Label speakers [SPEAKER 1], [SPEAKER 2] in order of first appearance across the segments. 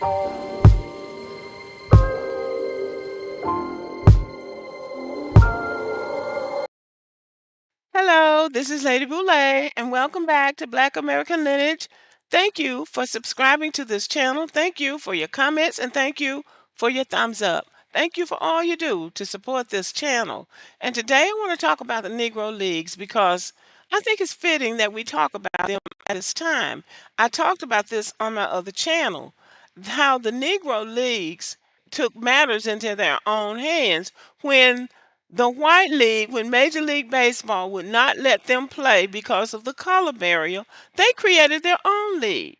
[SPEAKER 1] Hello, this is Lady Boulay, and welcome back to Black American Lineage. Thank you for subscribing to this channel. Thank you for your comments, and thank you for your thumbs up. Thank you for all you do to support this channel. And today I want to talk about the Negro Leagues because I think it's fitting that we talk about them at this time. I talked about this on my other channel, how the Negro Leagues took matters into their own hands when the White League, when Major League Baseball would not let them play because of the color barrier, they created their own league.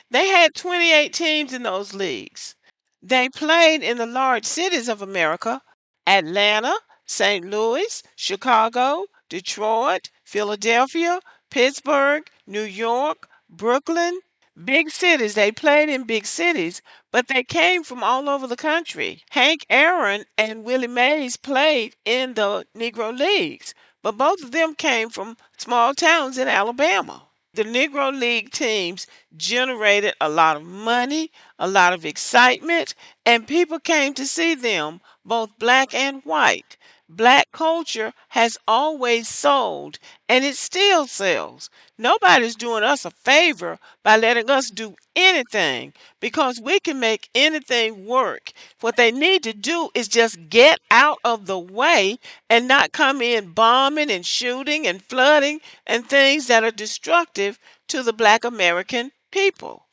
[SPEAKER 1] They had 28 teams in those leagues. They played in the large cities of America: Atlanta, St. Louis, Chicago, Detroit, Philadelphia, Pittsburgh, New York, Brooklyn. Big cities. They played in big cities, but they came from all over the country. Hank Aaron and Willie Mays played in the Negro Leagues, but both of them came from small towns in Alabama. The Negro League teams generated a lot of money, a lot of excitement, and people came to see them, both black and white. Black culture has always sold, and it still sells. Nobody's doing us a favor by letting us do anything because we can make anything work. What they need to do is just get out of the way and not come in bombing and shooting and flooding and things that are destructive to the black American people.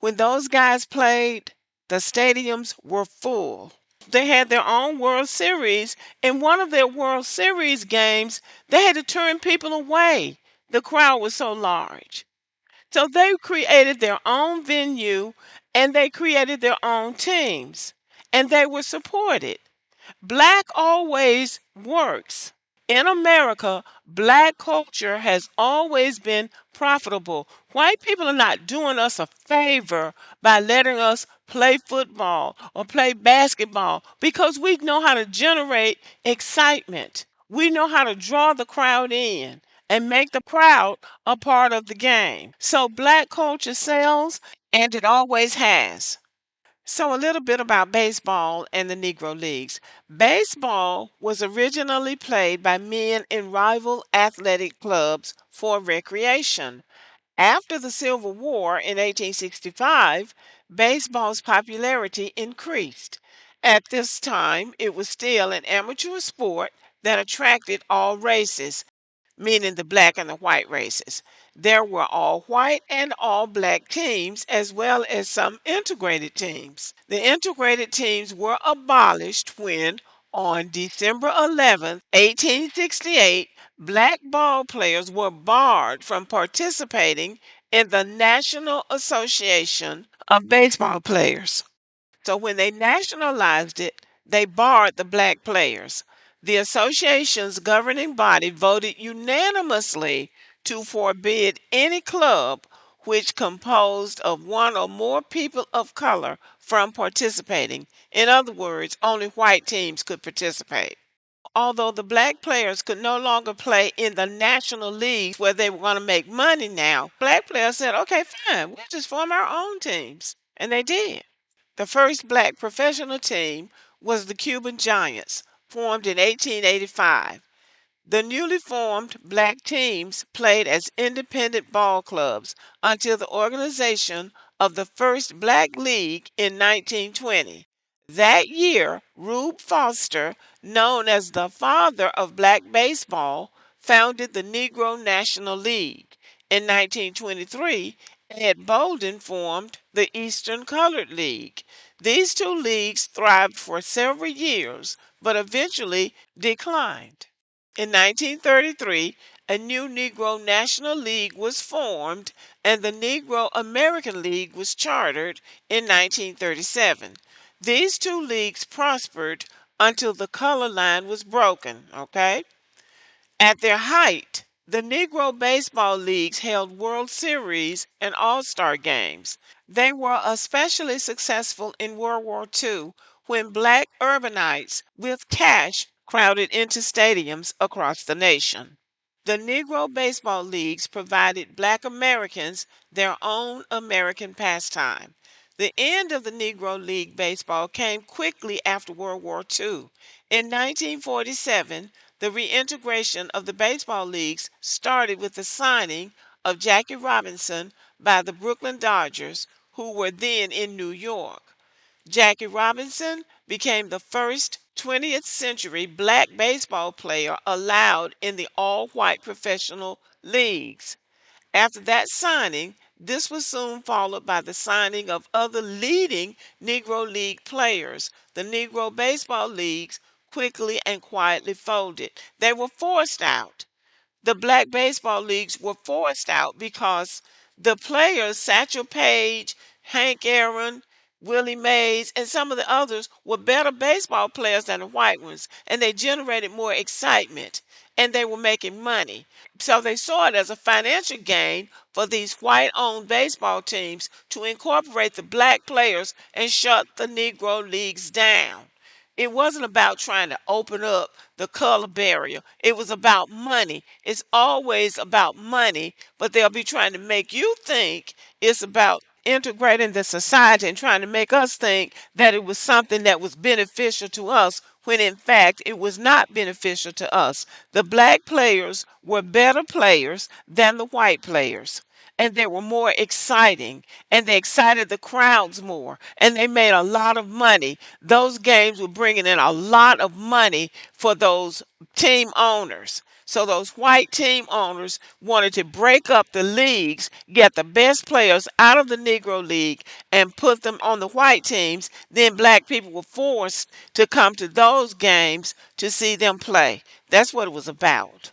[SPEAKER 1] When those guys played, the stadiums were full. They had their own World Series. In one of their World Series games, they had to turn people away. The crowd was so large. So they created their own venue and they created their own teams. And they were supported. Black always works. In America, black culture has always been profitable. White people are not doing us a favor by letting us play football or play basketball because we know how to generate excitement. We know how to draw the crowd in and make the crowd a part of the game. So black culture sells, and it always has. So, a little bit about baseball and the Negro Leagues. Baseball was originally played by men in rival athletic clubs for recreation. After the Civil War in 1865, baseball's popularity increased. At this time, it was still an amateur sport that attracted all races, meaning the black and the white races. There were all white and all black teams, as well as some integrated teams. The integrated teams were abolished when, on December 11th, 1868, black ball players were barred from participating in the National Association of Baseball Players. So when they nationalized it, they barred the black players. The association's governing body voted unanimously to forbid any club which composed of one or more people of color from participating. In other words, only white teams could participate. Although the black players could no longer play in the national leagues where they were going to make money now, black players said, okay, fine, we'll just form our own teams. And they did. The first black professional team was the Cuban Giants, formed in 1885. The newly formed black teams played as independent ball clubs until the organization of the first black league in 1920. That year, Rube Foster, known as the father of black baseball, founded the Negro National League. In 1923, Ed Bolden formed the Eastern Colored League. These two leagues thrived for several years, but eventually declined. In 1933, a new Negro National League was formed and the Negro American League was chartered in 1937. These two leagues prospered until the color line was broken, okay? At their height, the Negro Baseball Leagues held World Series and All-Star games. They were especially successful in World War II when black urbanites with cash crowded into stadiums across the nation. The Negro Baseball Leagues provided black Americans their own American pastime. The end of the Negro League baseball came quickly after World War II. In 1947, the reintegration of the baseball leagues started with the signing of Jackie Robinson by the Brooklyn Dodgers, who were then in New York. Jackie Robinson became the first 20th century black baseball player allowed in the all white professional leagues. After that signing, this was soon followed by the signing of other leading Negro League players. The Negro Baseball Leagues quickly and quietly folded. They were forced out. The black baseball leagues were forced out because the players, Satchel Paige, Hank Aaron, Willie Mays, and some of the others were better baseball players than the white ones, and they generated more excitement and they were making money. So they saw it as a financial gain for these white owned baseball teams to incorporate the black players and shut the Negro leagues down. It wasn't about trying to open up the color barrier. It was about money. It's always about money, but they'll be trying to make you think it's about integrating the society and trying to make us think that it was something that was beneficial to us when in fact it was not beneficial to us. The black players were better players than the white players. And they were more exciting, and they excited the crowds more, and they made a lot of money. Those games were bringing in a lot of money for those team owners. So those white team owners wanted to break up the leagues, get the best players out of the Negro League and put them on the white teams. Then black people were forced to come to those games to see them play. That's what it was about.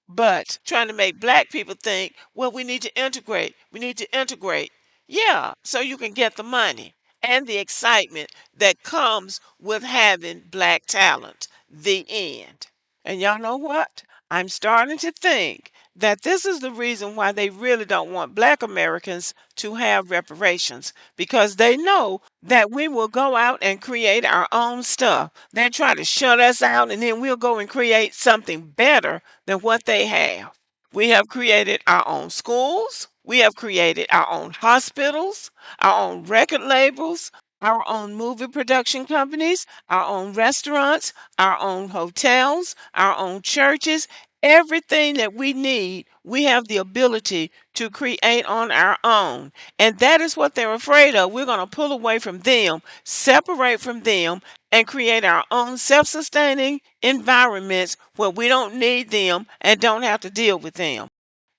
[SPEAKER 1] But trying to make black people think, well, we need to integrate. We need to integrate. Yeah, so you can get the money and the excitement that comes with having black talent. The end. And y'all know what? I'm starting to think that this is the reason why they really don't want black Americans to have reparations, because they know that we will go out and create our own stuff. They try to shut us out and then we'll go and create something better than what they have. We have created our own schools. We have created our own hospitals, our own record labels, our own movie production companies, our own restaurants, our own hotels, our own churches. Everything that we need, we have the ability to create on our own. And that is what they're afraid of. We're going to pull away from them, separate from them, and create our own self sustaining environments where we don't need them and don't have to deal with them.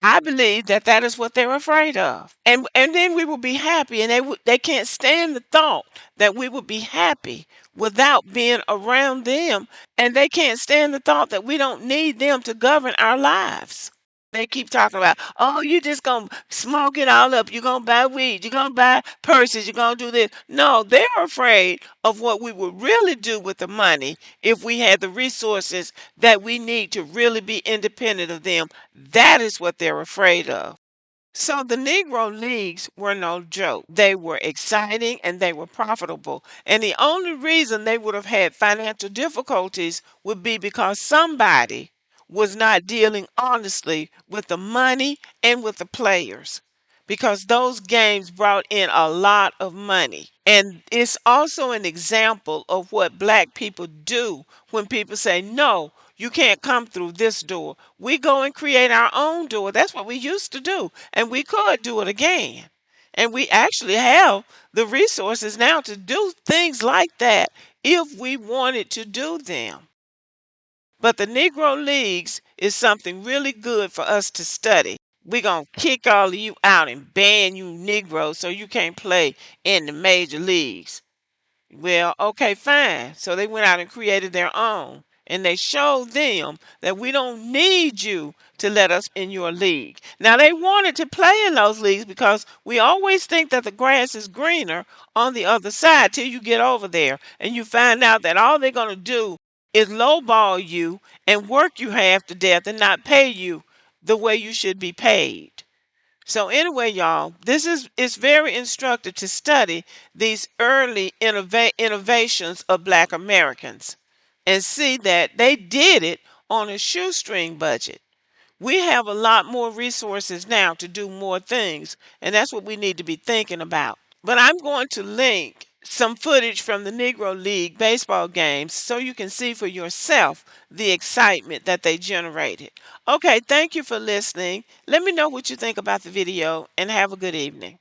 [SPEAKER 1] I believe that that is what they're afraid of. And then we will be happy, and they can't stand the thought that we will be happy without being around them, and they can't stand the thought that we don't need them to govern our lives. They keep talking about, oh, you just gonna smoke it all up. You're gonna buy weed. You're gonna buy purses. You're gonna do this. No, they're afraid of what we would really do with the money if we had the resources that we need to really be independent of them. That is what they're afraid of. So the Negro Leagues were no joke. They were exciting and they were profitable. And the only reason they would have had financial difficulties would be because somebody was not dealing honestly with the money and with the players. Because those games brought in a lot of money. And it's also an example of what black people do when people say, no, you can't come through this door. We go and create our own door. That's what we used to do. And we could do it again. And we actually have the resources now to do things like that if we wanted to do them. But the Negro Leagues is something really good for us to study. We're going to kick all of you out and ban you Negroes so you can't play in the major leagues. Well, okay, fine. So they went out and created their own. And they showed them that we don't need you to let us in your league. Now, they wanted to play in those leagues because we always think that the grass is greener on the other side till you get over there. And you find out that all they're going to do is lowball you and work you half to death and not pay you the way you should be paid. So anyway, y'all, this is it's very instructive to study these early innovations of black Americans and see that they did it on a shoestring budget. We have a lot more resources now to do more things, and that's what we need to be thinking about. But I'm going to link some footage from the Negro League baseball games so you can see for yourself the excitement that they generated. Okay, thank you for listening. Let me know what you think about the video and have a good evening.